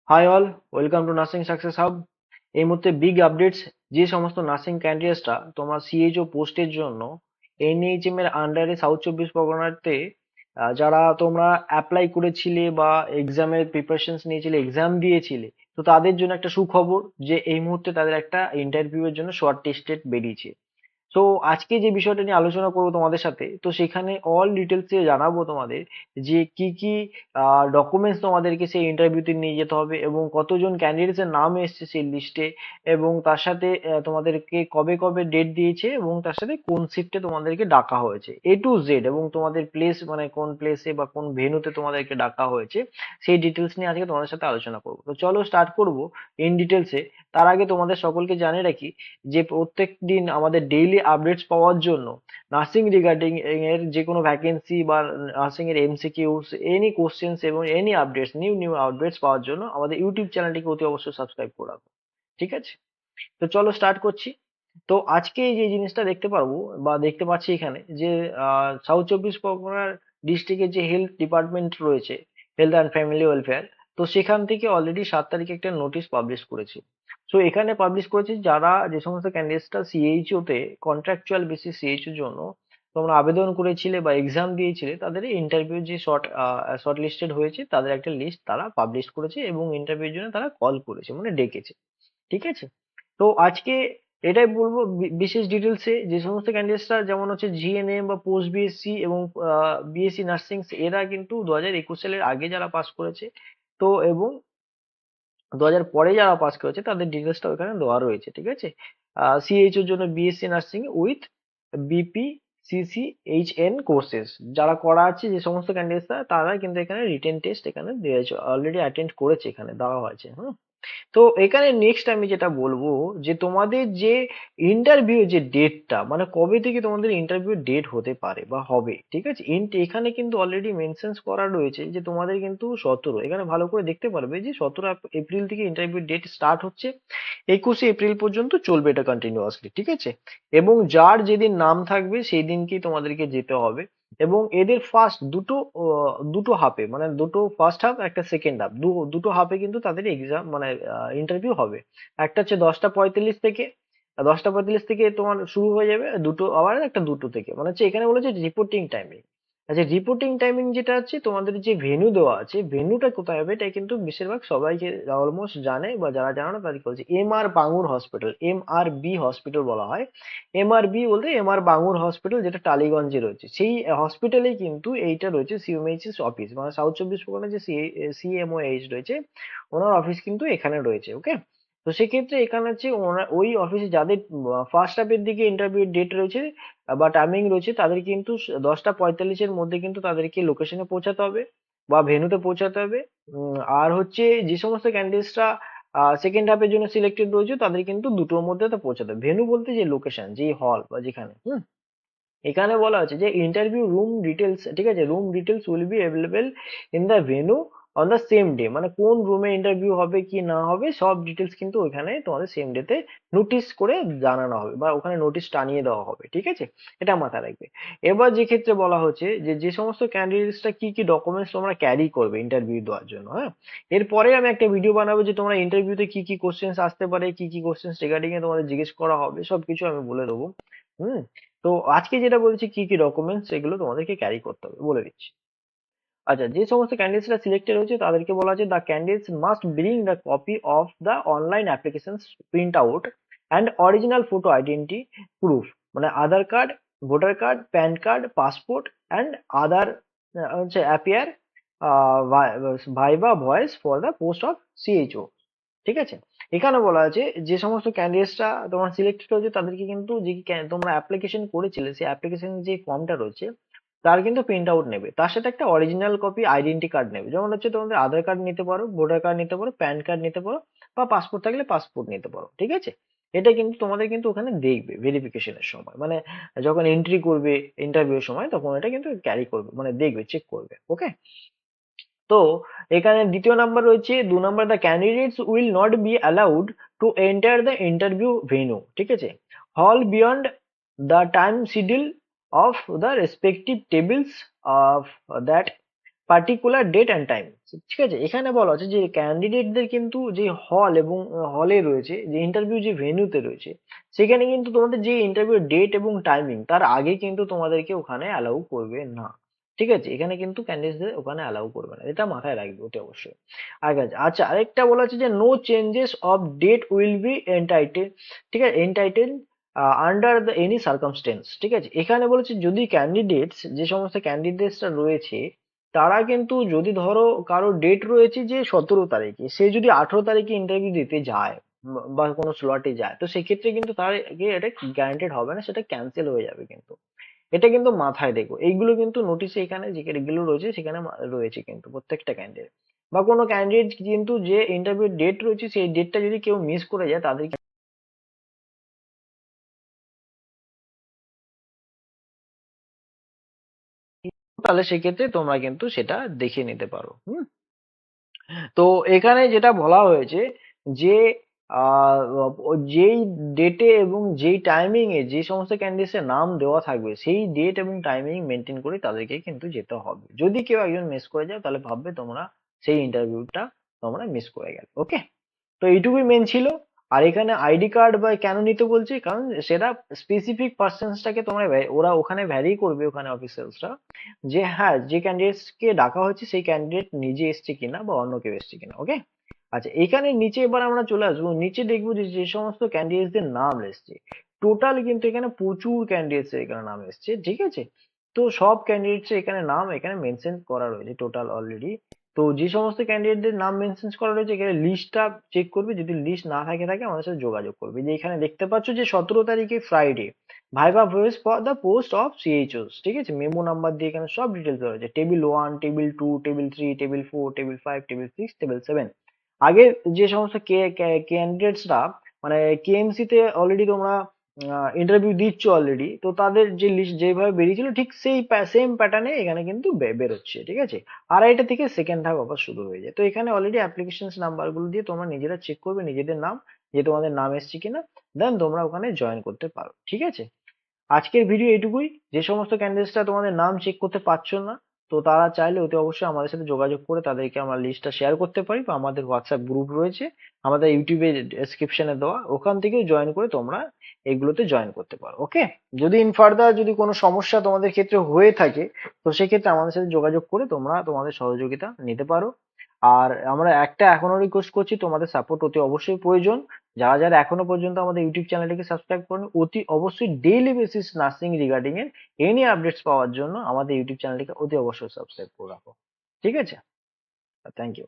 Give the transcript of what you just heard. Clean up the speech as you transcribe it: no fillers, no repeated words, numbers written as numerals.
High all, welcome to nursing success hub. এই মুহূর্তে big updates. যে সমস্ত নার্সিং ক্যান্ডিডেটসরা তোমার সিএইচও পোস্টের জন্য এনএইচএম এর আন্ডারে সাউথ চব্বিশ পরগনাতে যারা তোমরা অ্যাপ্লাই করেছিলে বা এক্সামের প্রিপারেশনস নিয়েছিলে, এক্সাম দিয়েছিলে, তো তাদের জন্য একটা সুখবর যে এই মুহূর্তে তাদের একটা ইন্টারভিউ এর জন্য শর্ট লিস্টেড বেরিয়েছে। তো আজকে যে বিষয়টা নিয়ে আলোচনা করবো তোমাদের সাথে, তো সেখানে অল ডিটেলস এ জানাবো তোমাদের যে কি কি ডকুমেন্টস তোমাদেরকে সেই ইন্টারভিউতে নিয়ে যেতে হবে এবং কতজন ক্যান্ডিডেটস এর নাম এসেছে সেই লিস্টে, এবং তার সাথে তোমাদেরকে কবে কবে ডেট দিয়েছে এবং তার সাথে কোন শিফটে তোমাদেরকে ডাকা হয়েছে, A to Z, এবং তোমাদের প্লেস মানে কোন প্লেসে বা কোন ভেন্যুতে তোমাদেরকে ডাকা হয়েছে সেই ডিটেলস নিয়ে আজকে তোমাদের সাথে আলোচনা করবো। তো চলো স্টার্ট করবো ইন ডিটেলসে। তার আগে তোমাদের সকলকে জানিয়ে রাখি যে প্রত্যেক দিন আমাদের ডেইলি আপডেটস পাওয়ার জন্য নার্সিং রিগার্ডিং এর যে কোনো ভ্যাকেন্সি বা নার্সিং এর এমসিকিউস, এনি কোশ্চেন্স এবং any updates, new new updates পাওয়ার জন্য আমাদের ইউটিউব চ্যানেলটিকে অতি অবশ্যই সাবস্ক্রাইব করে রাখো। ঠিক আছে, তো চলো স্টার্ট করছি। তো আজকে যে জিনিসটা দেখতে পারবো বা দেখতে পাচ্ছি এখানে যে সাউথ চব্বিশ পরগনার ডিস্ট্রিক্টের যে হেলথ ডিপার্টমেন্ট রয়েছে, হেলথ অ্যান্ড ফ্যামিলি ওয়েলফেয়ার, তো সেখান থেকে অলরেডি 7 তারিখে একটা নোটিশ পাবলিশ করেছে। সো এখানে পাবলিশ করেছে যারা যে সমস্ত ক্যান্ডিডেটসরা সিএইচও তে কন্ট্রাকচুয়াল বেসিস সিএইচওর জন্য তোমরা আবেদন করেছিলে বা এক্সাম দিয়েছিলে, তাদের ইন্টারভিউ যে শর্ট লিস্টেড হয়েছে তাদের একটা লিস্ট তারা পাবলিশ করেছে এবং ইন্টারভিউর জন্য তারা কল করেছে, মানে ডেকেছে। ঠিক আছে, তো আজকে এটাই বলবো বিশেষ ডিটেলসে যে সমস্ত ক্যান্ডিডেটসরা যেমন হচ্ছে জিএনএম বা পোস্ট বিএসসি এবং বিএসসি নার্সিং, এরা কিন্তু 2021 সালের আগে যারা পাস করেছে, তো এবং 2000 পরে যারা পাস করেছে তাদের ডিটেলসটা ওখানে দেওয়া রয়েছে। ঠিক আছে, সিএইচ এর জন্য BSc nursing with BP CCHN courses যারা করা আছে, যে সমস্ত ক্যান্ডিডেটসরা তারা কিন্তু এখানে রিটেন টেস্ট এখানে দিয়েছে, অলরেডি অ্যাটেন্ড করেছে, এখানে দেওয়া হয়েছে। হুম, তো এখানে নেক্সট আমি যেটা বলবো যে তোমাদের যে ইন্টারভিউ যে ডেটটা, মানে কবে থেকে তোমাদের ইন্টারভিউ ডেট হতে পারে বা হবে, ঠিক আছে, এখানে কিন্তু অলরেডি মেনশনস করা রয়েছে যে তোমাদের কিন্তু 17, এখানে ভালো করে দেখতে পারবে যে 17 এপ্রিল থেকে ইন্টারভিউ ডেট স্টার্ট হচ্ছে, 21 এপ্রিল পর্যন্ত চলবে এটা কন্টিনিউয়াসলি। ঠিক আছে, এবং যার যেদিন নাম থাকবে সেই দিনকেই তোমাদেরকে যেতে হবে। এবং এদের ফার্স্ট দুটো হাফে, মানে দুটো ফার্স্ট হাফ একটা সেকেন্ড হাফ, দুটো হাফে কিন্তু তাদের এক্সাম মানে ইন্টারভিউ হবে। একটা হচ্ছে 10টা 45 থেকে, 10টা 45 থেকে তোমার শুরু হয়ে যাবে, দুটো আবার একটা দুটো থেকে, মানে হচ্ছে এখানে বলেছে রিপোর্টিং টাইমিং। আচ্ছা, রিপোর্টিং টাইমিং যেটা আছে, তোমাদের যে ভেন্যু দেওয়া আছে, ভেন্যুটা কোথায় হবে এটা কিন্তু বেশিরভাগ সবাইকে অলমোস্ট জানে, বা যারা জানে না তাদেরকে বলছে M.R. Bangur hospital, MRB hospital বলা হয়। MRB বলতে M.R. বাঙুর হসপিটাল, যেটা টালিগঞ্জে রয়েছে, সেই হসপিটালেই কিন্তু এইটা রয়েছে সিএমএইচ অফিস, মানে সাউথ চব্বিশ পরগনার যে সিএমওএইচ রয়েছে, ওনার অফিস কিন্তু এখানে রয়েছে। ওকে, তো সেক্ষেত্রে এখানে হচ্ছে ওনার ওই অফিসে যাদের ফার্স্ট হাফের দিকে ইন্টারভিউ ডেট রয়েছে বা টাইমিং রয়েছে, তাদের কিন্তু 10টা 45-এর মধ্যে কিন্তু তাদেরকে লোকেশনে পৌঁছাতে হবে বা ভেন্যুতে পৌঁছাতে হবে। আর হচ্ছে যে সমস্ত ক্যান্ডিডেটসরা সেকেন্ড হাফের জন্য সিলেক্টেড রয়েছে, তাদের কিন্তু দুটোর মধ্যে তো পৌঁছাতে হবে। ভেন্যু বলতে যে লোকেশন, যে হল বা যেখানে। এখানে বলা আছে যে ইন্টারভিউ রুম ডিটেলস, ঠিক আছে, room details will be available in the venue on the same day, মানে কোন রুমে ইন্টারভিউ হবে কি না হবে সব ডিটেলস কিন্তু ওখানে তোমাদের সেম ডেতে নোটিশ করে জানানো হবে বা ওখানে নোটিশ টানিয়ে দেওয়া হবে। ঠিক আছে, এটা মাথায় রাখবে। এবার যে ক্ষেত্রে বলা হচ্ছে যে যে সমস্ত ক্যান্ডিডেটসরা কি কি ডকুমেন্টস তোমরা ক্যারি করবে ইন্টারভিউ দেওয়ার জন্য। হ্যাঁ, এরপরে আমি একটা ভিডিও বানাবো যে তোমরা ইন্টারভিউতে কি কি কোশ্চেন্স আসতে পারে, কি কি কোশ্চেন্স রিগার্ডিং এ তোমাদের জিজ্ঞেস করা হবে, সবকিছু আমি বলে দেবো। হুম, তো আজকে যেটা বলছি কি কি ডকুমেন্টস এগুলো তোমাদেরকে ক্যারি করতে হবে বলে দিচ্ছি। আচ্ছা, যে সমস্ত ক্যান্ডিডেটসরা সিলেক্টেড হয়েছে তাদেরকে বলা আছে the candidates must bring the copy of the online application print out and original photo identity proof, মানে Aadhaar card, voter card, PAN card, passport and other হচ্ছে appear viva voce for the post of CHO. ঠিক আছে, এখানে বলা আছে যে সমস্ত ক্যান্ডিডেটসরা তোমার সিলেক্টেড হয়েছে তাদেরকে কিন্তু যে তোমরা অ্যাপ্লিকেশন করেছিলে সেই অ্যাপ্লিকেশন যে ফর্মটা রয়েছে তার কিন্তু প্রিন্ট আউট নেবে, তার সাথে একটা অরিজিনাল কপি আইডেন্টি কার্ড নেবে, যেমন হচ্ছে তোমাদের আধার কার্ড নিতে পারো, ভোটার কার্ড নিতে পারো, প্যান কার্ড নিতে পারো, বা পাসপোর্ট থাকলে পাসপোর্ট নিতে পারো। ঠিক আছে, এটা কিন্তু তোমাদের কিন্তু ওখানে দেখবে ভেরিফিকেশনের সময়, মানে যখন এন্ট্রি করবে ইন্টারভিউর সময়, তখন এটা কিন্তু ক্যারি করবে, মানে দেখবে, চেক করবে। ওকে, তো এখানে দ্বিতীয় নাম্বার রয়েছে 2 number, the candidates will not be allowed to enter the interview venue, ঠিক আছে, হল beyond the time schedule of the respective tables of that particular date and time. ঠিক আছে, এখানে বলা আছে যে ক্যান্ডিডেটদের কিন্তু যে হল এবং হলে রয়েছে, যে ইন্টারভিউ যে ভেন্যুতে রয়েছে, সেখানে কিন্তু তোমাদের যে ইন্টারভিউ ডেট এবং টাইমিং তার আগে কিন্তু তোমাদেরকে ওখানে অ্যালাউ করবে না। ঠিক আছে, এখানে কিন্তু ক্যান্ডিডেটদের ওখানে অ্যালাউ করবে না, এটা মাথায় রাখবে ওটা অবশ্যই। আগে আছে, আচ্ছা আরেকটা বলা আছে যে no changes of date will be entitled, ঠিক আছে, entitled under the any circumstances. ঠিক আছে, এখানে বলেছে যদি ক্যান্ডিডেটস, যে সমস্ত ক্যান্ডিডেটসরা রয়েছে, তারা কিন্তু যদি ধরো কারো ডেট রয়েছে যে 17 তারিখে, সে যদি 18 তারিখে ইন্টারভিউ দিতে যায় বা কোনো স্লটে যায়, তো সেক্ষেত্রে কিন্তু তার এটা গ্যারান্টেড হবে না, সেটা ক্যান্সেল হয়ে যাবে কিন্তু। এটা কিন্তু মাথায় দেখো, এইগুলো কিন্তু নোটিশে এখানে যেগুলো রয়েছে সেখানে রয়েছে কিন্তু প্রত্যেকটা ক্যান্ডিডেট বা কোনো ক্যান্ডিডেট কিন্তু যে ইন্টারভিউ ডেট রয়েছে সেই ডেটটা যদি কেউ মিস করে যায় তাদের, তাহলে সেক্ষেত্রে তোমরা কিন্তু সেটা দেখে নিতে পারো। হুম। তো এখানে যেটা বলা হয়েছে যে যেই ডেটে এবং যেই টাইমিং এ যে সমস্ত ক্যান্ডিডেটস এর নাম দেওয়া থাকবে সেই ডেট এবং টাইমিং মেনটেন করে তাদেরকে কিন্তু যেতে হবে। যদি কেউ একজন মিস করে যায় তাহলে ভাববে তোমরা সেই ইন্টারভিউটা তোমরা মিস করে গেলে। ওকে, তো এইটুকুই মেন ছিল। আর এখানে আইডি কার্ড বা কেন নিতে বলছি, কারণ সেটা স্পেসিফিক পার্সনসটাকে তোমরা ওরা ওখানে ভ্যারি করবে, ওখানে অফিসিয়ালসরা, যে হ্যাঁ যে ক্যান্ডিডেটস কে ডাকা হয়েছে সেই ক্যান্ডিডেট নিজে এসছে কিনা বা অন্য কেউ এসছে কিনা। ওকে, আচ্ছা এখানে নিচে এবার আমরা চলে আসবো, নিচে দেখবো যে যে সমস্ত ক্যান্ডিডেটসদের নাম এসছে, টোটাল কিন্তু এখানে প্রচুর ক্যান্ডিডেটস এখানে নাম এসছে। ঠিক আছে, তো সব ক্যান্ডিডেটস এখানে নাম এখানে মেনশন করা রয়েছে টোটাল অলরেডি। তো যে সমস্ত ক্যান্ডিডেটদের নাম মেনশন করা রয়েছে এখানে লিস্টটা চেক করবে, যদি লিস্ট না থাকে আমাদের সাথে যোগাযোগ করবে। যে এখানে দেখতে পাচ্ছ যে 17 তারিখে Friday viva voce for the post of CHOs. ঠিক আছে, মেমো নাম্বার দিয়ে এখানে সব ডিটেলস দেওয়া রয়েছে, table 1, table 2, table 3, table 4, table 5, table 6, table 7। আগে যে সমস্ত ক্যান্ডিডেটসরা মানে কেএমসি তে অলরেডি তোমরা ইন্টারভিউ দিচ্ছ অলরেডি, তো তাদের যে লিস্ট যেভাবে বেরিয়েছিল ঠিক সেই সেম প্যাটার্নে এখানে কিন্তু বেরোচ্ছে। ঠিক আছে, আড়াইটা থেকে সেকেন্ড ধাপ আবার শুরু হয়ে যায়। তো এখানে অলরেডি অ্যাপ্লিকেশন নাম্বার গুলো দিয়ে তোমরা নিজেরা চেক করবে নিজেদের নাম, যে তোমাদের নাম এসছে কিনা, দেন তোমরা ওখানে জয়েন করতে পারো। ঠিক আছে, আজকের ভিডিও এটুকুই। যে সমস্ত ক্যান্ডিডেটসরা তোমাদের নাম চেক করতে পারছো না, তো তারা চাইলে অতি অবশ্যই আমাদের সাথে যোগাযোগ করে তাদেরকে আমরা লিস্টটা শেয়ার করতে পারি, বা আমাদের হোয়াটসঅ্যাপ গ্রুপ রয়েছে আমাদের ইউটিউবে ডেসক্রিপশনে দেওয়া, ওখান থেকেও জয়েন করে তোমরা এগুলোতে জয়েন করতে পারো। ওকে, যদি ইন ফার্দার যদি কোনো সমস্যা তোমাদের ক্ষেত্রে হয়ে থাকে, তো সেক্ষেত্রে আমাদের সাথে যোগাযোগ করে তোমরা তোমাদের সহযোগিতা নিতে পারো। আর আমরা একটা এখনো রিকোয়েস্ট করছি, তোমাদের সাপোর্ট অতি অবশ্যই প্রয়োজন। যারা যারা এখনো পর্যন্ত আমাদের ইউটিউব চ্যানেলটিকে সাবস্ক্রাইব করেন, অতি অবশ্যই ডেইলি বেসিস নার্সিং রিগার্ডিং এর এনি আপডেটস পাওয়ার জন্য আমাদের ইউটিউব চ্যানেলটিকে অতি অবশ্যই সাবস্ক্রাইব করে রাখো। ঠিক আছে, থ্যাংক ইউ।